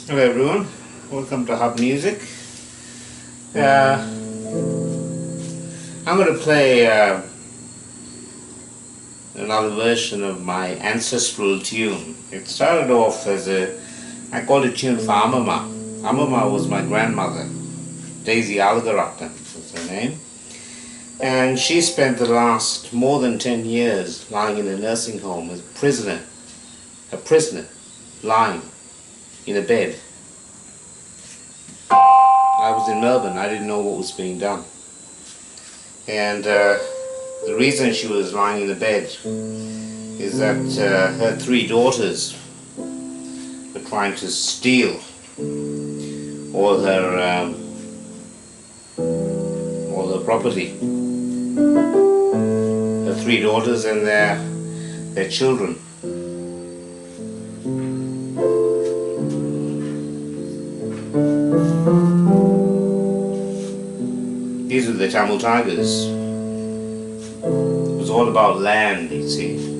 Hello everyone, welcome to Hub Music. I'm going to play another version of my Ancestral Tune. It started off as I called it tune for Amama. Amama was my grandmother. Alagaratnam was her name. And she spent the last more than 10 years lying in a nursing home as a prisoner lying in a bed. I was in Melbourne, I didn't know what was being done. And the reason she was lying in the bed is that her 3 daughters were trying to steal all her property. Her 3 daughters and their children. These are the Tamil Tigers. It was all about land, you see.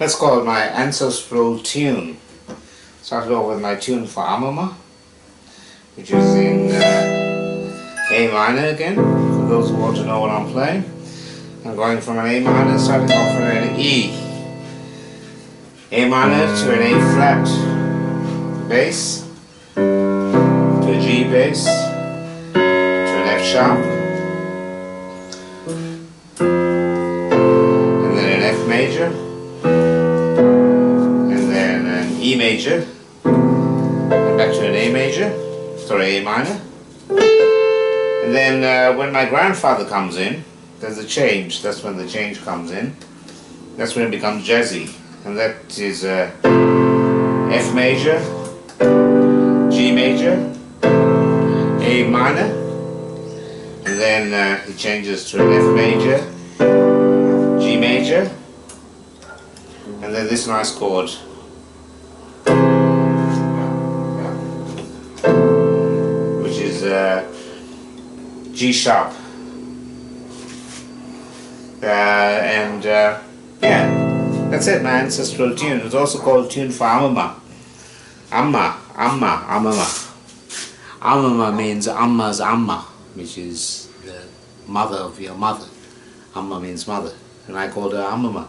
Let's call it my ancestral tune. Started off with my tune for Amama, which is in A minor again, for those who want to know what I'm playing. I'm going from an A minor, starting off with an E. A minor to an A flat bass, to a G bass, to an F sharp, and then an F major, and then an E major, and back to an A major, sorry, A minor. And then when my grandfather comes in, there's a change. That's when the change comes in. That's when it becomes jazzy. And that is F major, G major, A minor, and then it changes to an F major, G major, and then this nice chord, which is G sharp. Yeah, that's it, my ancestral tune. It's also called tune for Amama. Amama. Amama means Amma's Amma, which is the mother of your mother. Amma means mother, and I called her Amama.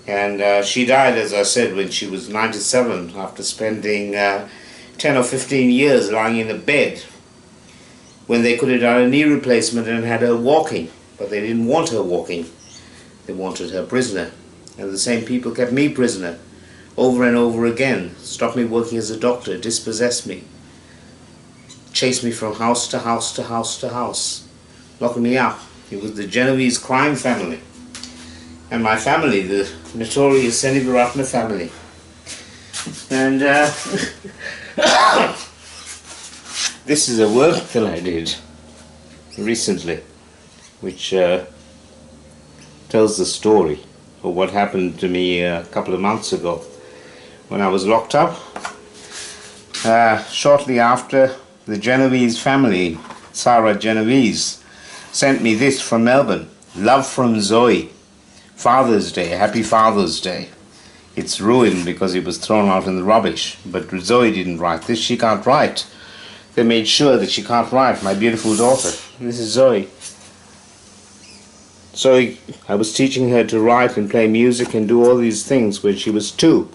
And she died, as I said, when she was 97, after spending 10 or 15 years lying in a bed, when they could have done a knee replacement and had her walking. But they didn't want her walking, they wanted her prisoner. And the same people kept me prisoner over and over again, stopped me working as a doctor, dispossessed me, chased me from house to house to house to house, locked me up. It was the Genovese crime family. And my family, the notorious Senewiratne family. And this is a work that I did recently, which tells the story of what happened to me a couple of months ago when I was locked up. Shortly after, the Genovese family, Sarah Genovese, sent me this from Melbourne. Love from Zoe. Father's Day, happy Father's Day. It's ruined because it was thrown out in the rubbish, but Zoe didn't write this. She can't write. They made sure that she can't write, my beautiful daughter. This is Zoe. So I was teaching her to write and play music and do all these things when she was 2.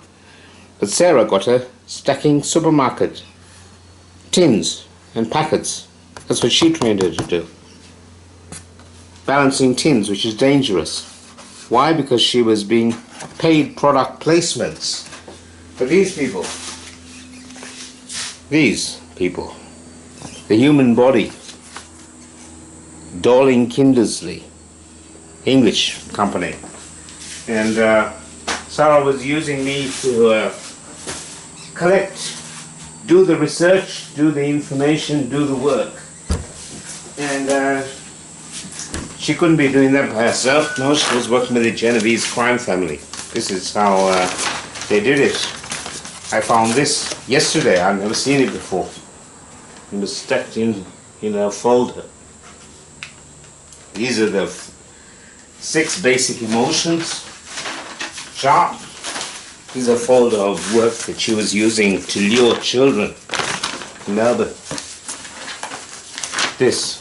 But Sarah got her stacking supermarket tins and packets. That's what she trained her to do. Balancing tins, which is dangerous. Why? Because she was being paid product placements. But these people, the human body, Dorling Kindersley, English company, and Sarah was using me to collect, do the research, do the information, do the work, and she couldn't be doing that by herself. No, she was working with the Genovese crime family. This is how they did it. I found this yesterday. I've never seen it before. It was stacked in a folder. These are the 6 basic emotions. Sharp. This is a folder of work that she was using to lure children in Melbourne. This.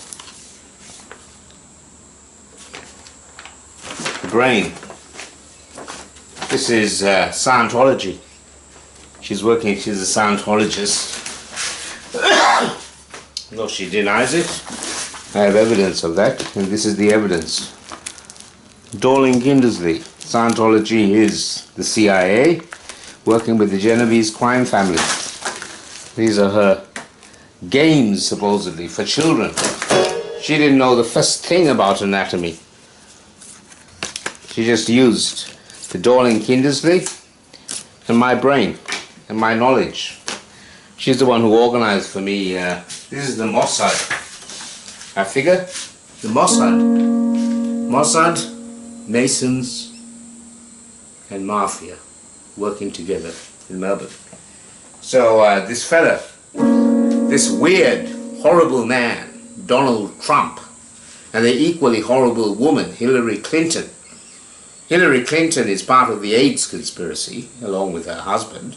The brain. This is Scientology. She's a Scientologist. No, she denies it. I have evidence of that, and this is the evidence. Dorling Kindersley. Scientology is the CIA working with the Genovese crime family. These are her games, supposedly, for children. She didn't know the first thing about anatomy. She just used the Dorling Kindersley and my brain and my knowledge. She's the one who organized for me. This is the Mossad. I figure the Mossad, Masons and Mafia working together in Melbourne. So this fella, this weird, horrible man, Donald Trump, and the equally horrible woman, Hillary Clinton, Hillary Clinton is part of the AIDS conspiracy, along with her husband.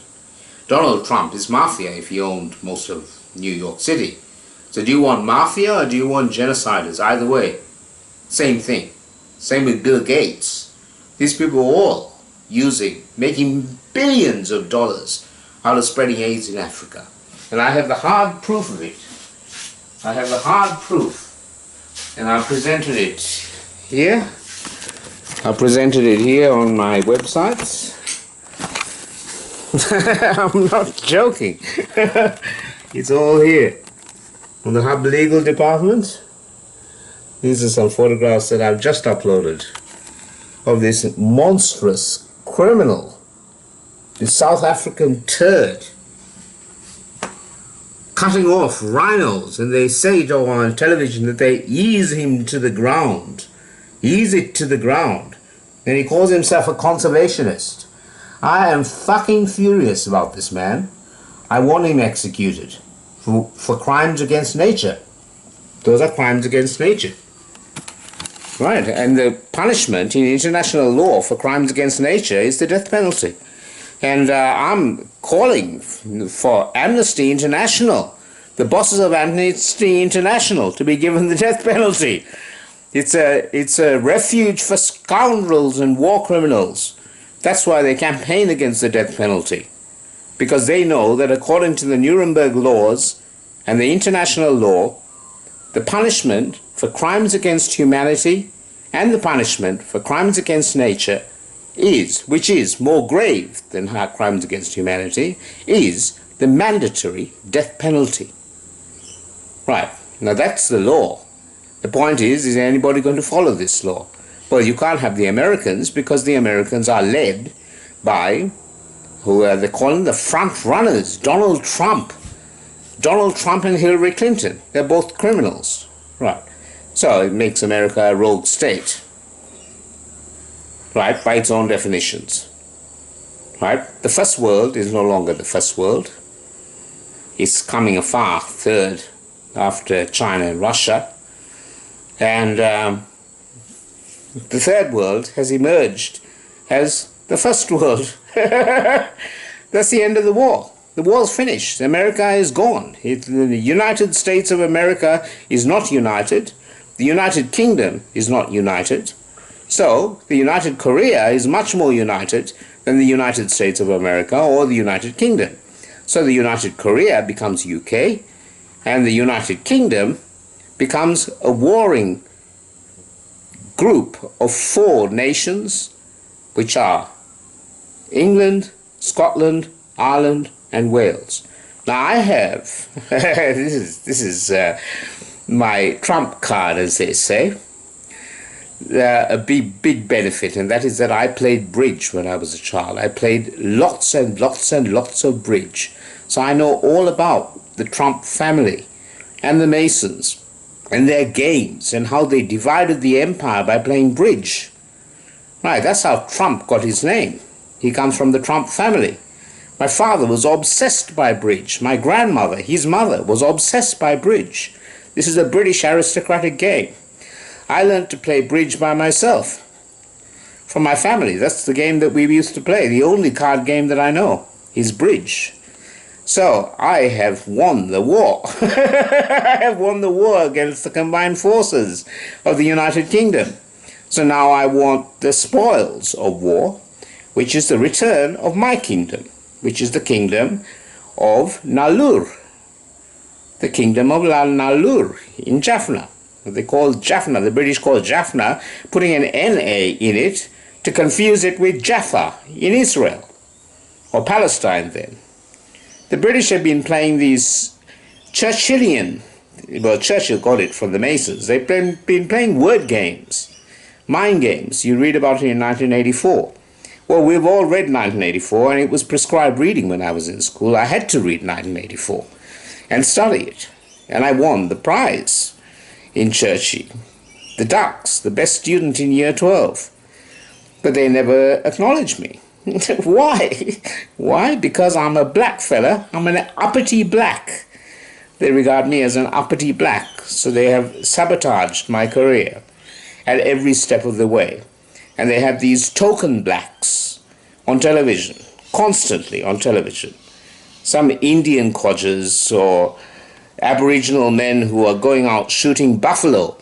Donald Trump is mafia if he owned most of New York City. So do you want mafia or do you want genociders? Either way, same thing. Same with Bill Gates. These people are all making billions of dollars out of spreading AIDS in Africa. And I have the hard proof of it. I have the hard proof. And I presented it here. I presented it here on my websites. I'm not joking. It's all here. On the Hub Legal Department. These are some photographs that I've just uploaded of this monstrous criminal, this South African turd, cutting off rhinos, and they say on television that they ease him to the ground. Ease it to the ground. And he calls himself a conservationist. I am fucking furious about this man. I want him executed for crimes against nature. Those are crimes against nature. Right, and the punishment in international law for crimes against nature is the death penalty. And I'm calling for Amnesty International, the bosses of Amnesty International, to be given the death penalty. It's a refuge for scoundrels and war criminals. That's why they campaign against the death penalty. Because they know that according to the Nuremberg laws and the international law, the punishment for crimes against humanity and the punishment for crimes against nature which is more grave than crimes against humanity, is the mandatory death penalty. Right, now that's the law. The point is anybody going to follow this law? Well, you can't have the Americans, because the Americans are led by, they call them the front runners, Donald Trump. Donald Trump and Hillary Clinton. They're both criminals. Right. So it makes America a rogue state. Right, by its own definitions. Right? The first world is no longer the first world. It's coming a far third after China and Russia. And the third world has emerged as the first world. That's the end of the war. The war's finished. America is gone. The United States of America is not united. The United Kingdom is not united. So the United Korea is much more united than the United States of America or the United Kingdom. So the United Korea becomes UK, and the United Kingdom becomes a warring group of 4 nations, which are England, Scotland, Ireland, and Wales. Now I have, this is my trump card, as they say, a big benefit, and that is that I played bridge when I was a child. I played lots and lots and lots of bridge. So I know all about the Trump family and the Masons and their games and how they divided the empire by playing bridge. Right, that's how Trump got his name. He comes from the Trump family. My father was obsessed by bridge. My grandmother, his mother, was obsessed by bridge. This is a British aristocratic game. I learned to play bridge by myself from my family. That's the game that we used to play. The only card game that I know is bridge. So I have won the war. I have won the war against the combined forces of the United Kingdom. So now I want the spoils of war, which is the return of my kingdom, which is the kingdom of Nallur. The kingdom of Nallur in Jaffna. They call Jaffna, the British call Jaffna, putting an NA in it to confuse it with Jaffa in Israel, or Palestine then. The British have been playing these Churchillian, well, Churchill got it from the Masons. They've been playing word games, mind games. You read about it in 1984. Well, we've all read 1984, and it was prescribed reading when I was in school. I had to read 1984 and study it, and I won the prize in Churchie, the Ducks, the best student in year 12. But they never acknowledged me. Why? Why? Because I'm a black fella. I'm an uppity black. They regard me as an uppity black, so they have sabotaged my career at every step of the way. And they have these token blacks on television, constantly on television. Some Indian codgers or Aboriginal men who are going out shooting buffalo.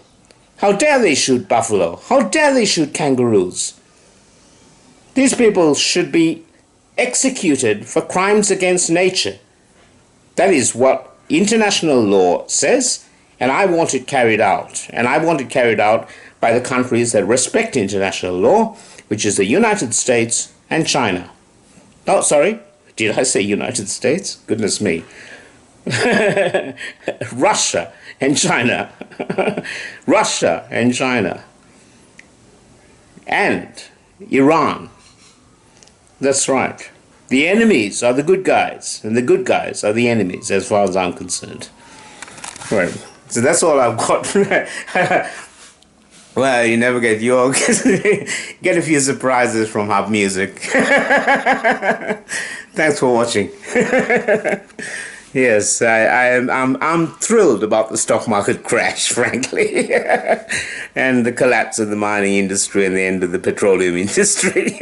How dare they shoot buffalo? How dare they shoot kangaroos? These people should be executed for crimes against nature. That is what international law says, and I want it carried out. And I want it carried out by the countries that respect international law, which is the United States and China. Oh, sorry, did I say United States? Goodness me. Russia and China. Russia and China. And Iran. That's right. The enemies are the good guys, and the good guys are the enemies, as far as I'm concerned. Right. So that's all I've got. Well, you never get your get a few surprises from Hub Music. Thanks for watching. Yes, I'm thrilled about the stock market crash, frankly, and the collapse of the mining industry and the end of the petroleum industry,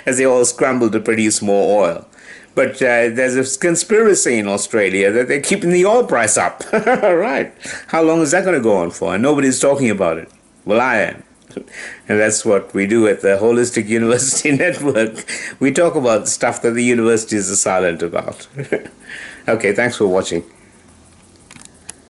as they all scramble to produce more oil. But there's a conspiracy in Australia that they're keeping the oil price up. Right. How long is that going to go on for? And nobody's talking about it. Well, I am. And that's what we do at the Holistic University Network. We talk about stuff that the universities are silent about. Okay, thanks for watching.